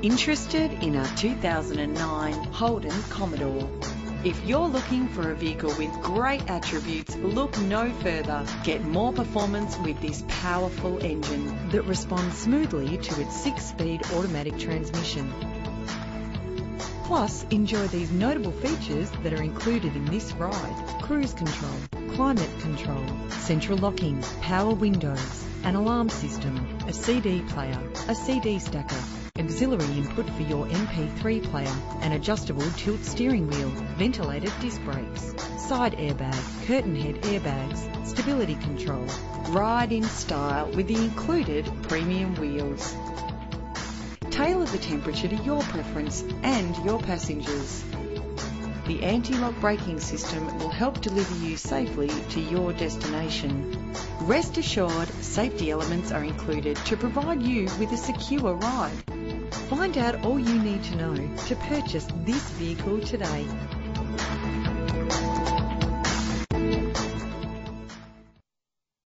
Interested in our 2009 Holden Commodore? If you're looking for a vehicle with great attributes, look no further. Get more performance with this powerful engine that responds smoothly to its 6-speed automatic transmission. Plus, enjoy these notable features that are included in this ride: cruise control, climate control, central locking, power windows, an alarm system, a CD player, a CD stacker, auxiliary input for your MP3 player, an adjustable tilt steering wheel, ventilated disc brakes, side airbag, curtain head airbags, stability control. Ride in style with the included premium wheels. Tailor the temperature to your preference and your passengers. The anti-lock braking system will help deliver you safely to your destination. Rest assured, safety elements are included to provide you with a secure ride. Find out all you need to know to purchase this vehicle today.